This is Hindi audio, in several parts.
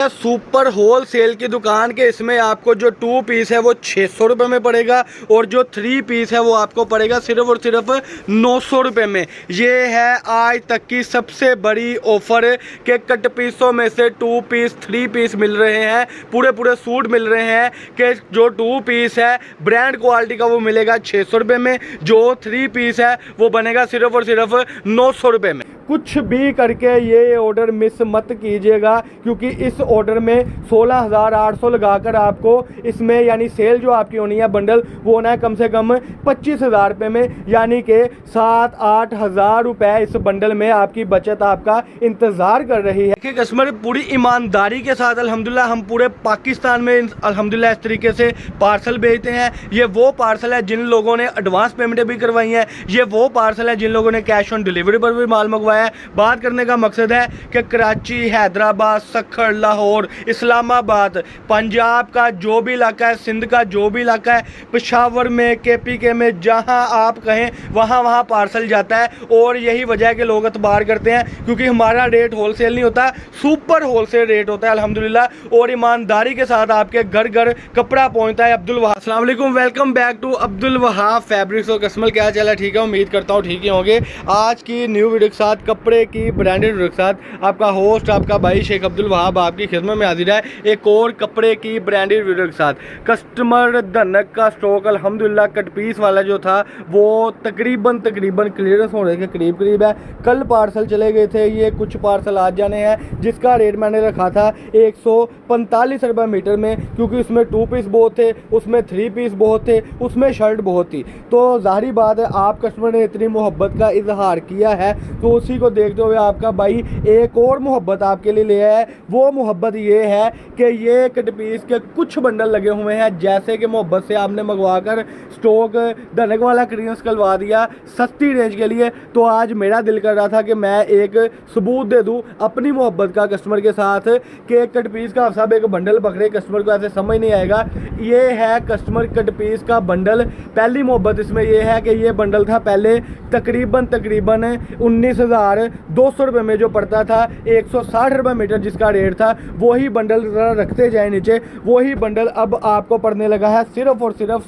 सुपर होल सेल की दुकान के इसमें आपको जो 2 पीस है वो 600 रुपये में पड़ेगा और जो 3 पीस है वो आपको पड़ेगा सिर्फ और सिर्फ 900 रुपये में। ये है आज तक की सबसे बड़ी ऑफर के कट पीसों में से 2 पीस 3 पीस मिल रहे हैं, पूरे पूरे सूट मिल रहे हैं कि जो 2 पीस है ब्रांड क्वालिटी का वो मिलेगा 600 रुपये में, जो 3 पीस है वो बनेगा सिर्फ और सिर्फ 900 रुपये में। कुछ भी करके ये ऑर्डर मिस मत कीजिएगा क्योंकि इस ऑर्डर में 16,800 लगाकर आपको इसमें यानी सेल जो आपकी होनी है बंडल वो होना है कम से कम 25,000 रुपये में, यानी कि 7-8 हज़ार रुपये इस बंडल में आपकी बचत आपका इंतज़ार कर रही है। देखिए कस्टमर पूरी ईमानदारी के साथ अल्हम्दुलिल्लाह हम पूरे पाकिस्तान में अल्हम्दुलिल्लाह इस तरीके से पार्सल भेजते हैं। ये वो पार्सल है जिन लोगों ने एडवांस पेमेंटें भी करवाई हैं, ये वो पार्सल है जिन लोगों ने कैश ऑन डिलीवरी पर भी माल मंगवाया। बात करने का मकसद है कि कराची, हैदराबाद, सखर, लाहौर, इस्लामाबाद, पंजाब का जो भी इलाका है, सिंध का जो भी इलाका है, पेशावर में, KPK में, जहां आप कहें वहां पार्सल जाता है। और यही वजह है कि लोग एतबार करते हैं क्योंकि हमारा रेट होलसेल नहीं होता, सुपर होलसेल रेट होता है अल्हम्दुलिल्लाह, और ईमानदारी के साथ आपके घर घर कपड़ा पहुंचता है। अब्दुल वहाब, अस्सलाम वालेकुम, welcome back to Abdul Wahab fabrics. और कस्टमर क्या चला, ठीक है, उम्मीद करता हूँ ठीक ही होंगे। आज की न्यू वीडियो के साथ, कपड़े की ब्रांडेड वीडियो के साथ आपका होस्ट आपका भाई शेख अब्दुल वहाब आपकी खिदमत में हाजिर है एक और कपड़े की ब्रांडेड वीडियो के साथ। कस्टमर धनक का स्टॉक अल्हम्दुलिल्लाह कट पीस वाला जो था वो तकरीबन क्लियरेंस होने के करीब है। कल पार्सल चले गए थे, ये कुछ पार्सल आज जाने हैं जिसका रेट मैंने रखा था 145 रुपये मीटर में, क्योंकि उसमें 2 पीस बहुत थे, उसमें 3 पीस बहुत थे, उसमें शर्ट बहुत थी। तो जाहिर बात है आप कस्टमर ने इतनी मोहब्बत का इजहार किया है तो उसी को देखते हुए आपका भाई एक और मोहब्बत आपके लिए ले आया है। वो मोहब्बत ये है कि ये कट पीस के कुछ बंडल लगे हुए हैं, जैसे कि मोहब्बत से आपने मंगवाकर स्टॉक धनक वाला क्लियरेंस करवा दिया सस्ती रेंज के लिए। तो आज मेरा दिल कर रहा था कि मैं एक सबूत दे दूं अपनी मोहब्बत का कस्टमर के साथ कि कट पीस का साहब एक बंडल पकड़े, कस्टमर को ऐसे समझ नहीं आएगा। ये है कस्टमर कट पीस का बंडल। पहली मोहब्बत इसमें ये है कि ये बंडल था पहले तकरीबन 19,200 रुपये में जो पड़ता था, 160 रुपये मीटर जिसका रेट था, वही बंडल रखते जाए नीचे, वही बंडल अब आपको पड़ने लगा है सिर्फ और सिर्फ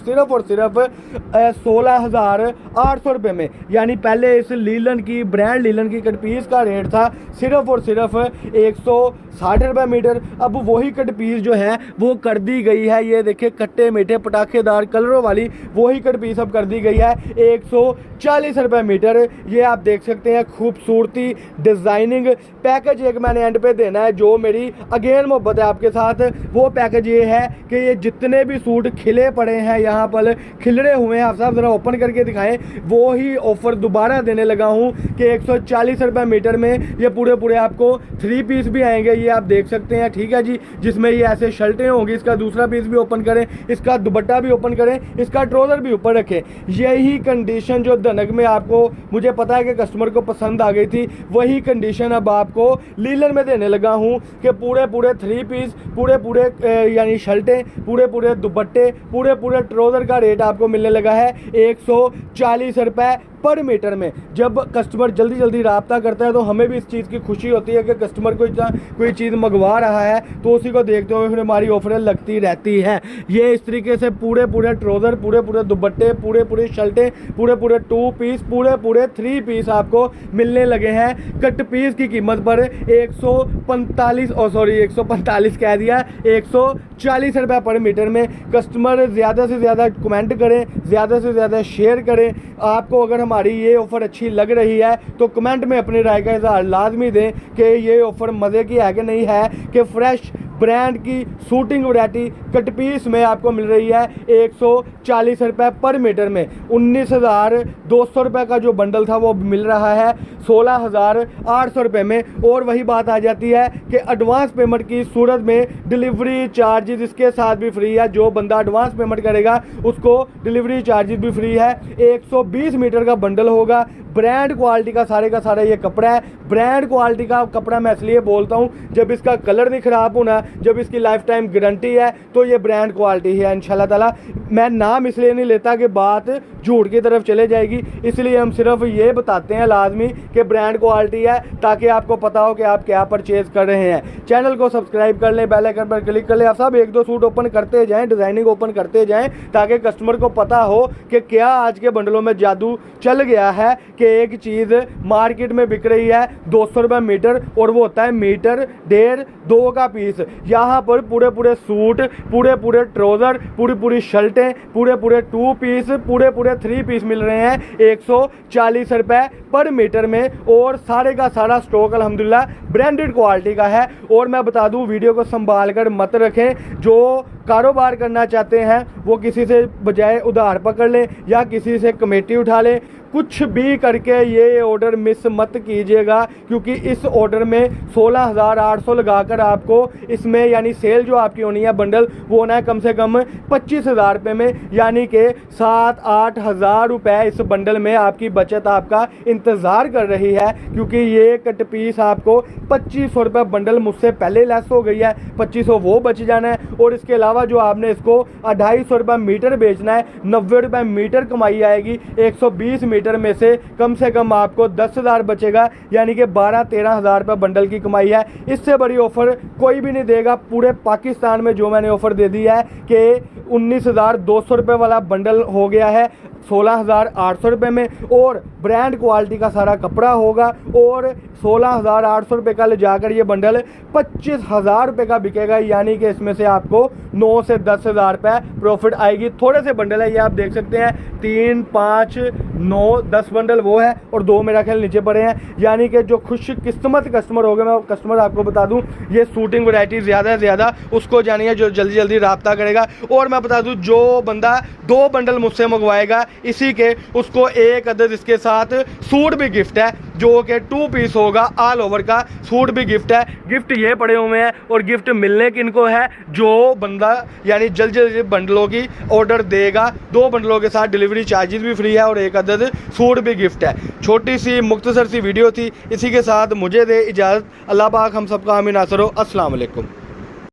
16,800 रुपये में। यानी पहले इस लीलन की ब्रांड लीलन की कट पीस का रेट था सिर्फ और सिर्फ 160 रुपये मीटर, अब वही कट पीस जो है वो कर दी गई है, ये देखिए खट्टे मीठे पटाखेदार कलरों वाली वही कट पीस अब कर दी गई है 140 रुपये मीटर। ये आप देख सकते हैं खूबसूरती डिज़ाइनिंग पैकेज एक मैंने एंड पे देना है जो मेरी अगेन मोहब्बत है आपके साथ। वो पैकेज ये है कि ये जितने भी सूट खिले पड़े हैं यहाँ पर खिलरे हुए हैं, आप साहब ज़रा ओपन करके दिखाएं, वो ही ऑफ़र दोबारा देने लगा हूँ कि 140 रुपये मीटर में ये पूरे आपको 3 पीस भी आएंगे, ये आप देख सकते हैं, ठीक है जी, जिसमें ये ऐसे शर्टें होंगी। इसका दूसरा पीस भी ओपन करें, इसका दुपट्टा भी ओपन करें, इसका ट्राउज़र भी ऊपर रखें। यही कंडीशन जो धनक में आपको मुझे पता है कि कस्टमर को पसंद आ गई थी, वही कंडीशन अब आपको लीलन में देने लगा हूं कि पूरे 3 पीस पूरे यानी शर्टें, पूरे दुपट्टे, पूरे ट्राउज़र का रेट आपको मिलने लगा है 140 रुपये पर मीटर में। जब कस्टमर जल्दी राब्ता करता है तो हमें भी इस चीज़ की खुशी होती है कि कस्टमर कोई चीज़ मंगवा रहा है, तो उसी को देखते हुए फिर हमारी ऑफरें लगती रहती हैं। ये इस तरीके से पूरे ट्राउज़र, पूरे दुपट्टे, पूरे शर्टें, पूरे 2 पीस, पूरे 3 पीस आपको मिलने लगे हैं कट पीस की कीमत पर 145 कह दिया, 140 रुपये पर मीटर में। कस्टमर ज़्यादा से ज़्यादा कमेंट करें, ज़्यादा से ज़्यादा शेयर करें। आपको अगर हमारी ये ऑफ़र अच्छी लग रही है तो कमेंट में अपनी राय का इज़हार लाजमी दें कि ये ऑफ़र मज़े की है कि नहीं है, कि फ्रेश ब्रांड की शूटिंग वैरायटी कट पीस में आपको मिल रही है 140 रुपये पर मीटर में। 19,200 रुपये का जो बंडल था वो मिल रहा है 16,800 रुपये में। और वही बात आ जाती है कि एडवांस पेमेंट की सूरत में डिलीवरी चार्जेस इसके साथ भी फ्री है। जो बंदा एडवांस पेमेंट करेगा उसको डिलीवरी चार्जेस भी फ्री है। 120 मीटर का बंडल होगा, ब्रांड क्वालिटी का सारा ये कपड़ा है। ब्रांड क्वालिटी का कपड़ा मैं इसलिए बोलता हूँ, जब इसका कलर नहीं ख़राब होना, जब इसकी लाइफ टाइम गारंटी है तो ये ब्रांड क्वालिटी है इंशाल्लाह ताला। मैं नाम इसलिए नहीं लेता कि बात झूठ की तरफ चले जाएगी, इसलिए हम सिर्फ ये बताते हैं लाजमी कि ब्रांड क्वालिटी है, ताकि आपको पता हो कि आप क्या परचेज कर रहे हैं। चैनल को सब्सक्राइब कर लें, बेल आइकन पर क्लिक कर लें। आप सब एक दो सूट ओपन करते जाएं, डिज़ाइनिंग ओपन करते जाएं, ताकि कस्टमर को पता हो कि क्या आज के बंडलों में जादू चल गया है कि एक चीज़ मार्केट में बिक रही है 200 रुपये मीटर और वो होता है मीटर 1.5 2 का पीस। यहाँ पर पूरे पूरे सूट, पूरे पूरे ट्राउज़र, पूरी पूरी शर्टें, पूरे पूरे 2 पीस, पूरे पूरे 3 पीस मिल रहे हैं 140 रुपये पर मीटर में। और सारे का सारा स्टॉक अल्हम्दुलिल्लाह ब्रांडेड क्वालिटी का है। और मैं बता दूं, वीडियो को संभाल कर मत रखें। जो कारोबार करना चाहते हैं वो किसी से बजाय उधार पकड़ लें या किसी से कमेटी उठा लें। कुछ भी करके ये ऑर्डर मिस मत कीजिएगा, क्योंकि इस ऑर्डर में 16,800 लगाकर आपको इसमें यानी सेल जो आपकी होनी है बंडल वो होना है कम से कम 25,000 रुपये में, यानी कि 7-8 हज़ार रुपये इस बंडल में आपकी बचत आपका इंतज़ार कर रही है। क्योंकि ये कट पीस आपको 2500 रुपये बंडल मुझसे पहले लेस हो गई है, 2500 वो बच जाना है। और इसके अलावा जो आपने इसको 250 रुपये मीटर बेचना है, 90 रुपये मीटर कमाई आएगी। 120 मीटर में से कम आपको 10,000 बचेगा, यानी कि 12-13 हज़ार रुपये बंडल की कमाई है। इससे बड़ी ऑफर कोई भी नहीं देगा पूरे पाकिस्तान में। जो मैंने ऑफर दे दी है कि 19,200 रुपये वाला बंडल हो गया है 16,800 रुपये में, और ब्रांड क्वालिटी का सारा कपड़ा होगा। और 16,800 रुपये का ले जाकर ये बंडल 25,000 रुपये का बिकेगा, यानी कि इसमें से आपको 9 से 10,000 रुपये प्रॉफिट आएगी। थोड़े से बंडल है ये, आप देख सकते हैं 3, 5, 9, 10 बंडल वो है और 2 मेरा ख्याल नीचे पड़े हैं। यानी कि जो खुश किस्मत कस्टमर हो गए, मैं कस्टमर आपको बता दूं, ये शूटिंग वैरायटी ज़्यादा से ज़्यादा उसको जानिए जो जल्दी जल्दी रब्ता करेगा। और मैं बता दूं, जो बंदा 2 बंडल मुझसे मंगवाएगा इसी के, उसको एक अदद इसके साथ सूट भी गिफ्ट है, जो कि 2 पीस होगा, ऑल ओवर का सूट भी गिफ्ट है। गिफ्ट ये पड़े हुए हैं और गिफ्ट मिलने किनको है, जो बंदा यानी जल्द जल्द बंडलों की ऑर्डर देगा। 2 बंडलों के साथ डिलीवरी चार्जेस भी फ्री है और एक अदद सूट भी गिफ्ट है। छोटी सी मुख्तसर सी वीडियो थी, इसी के साथ मुझे दे इजाज़त। अल्लाह पाक हम सबका आमीन नासर हो। अस्सलाम वालेकुम।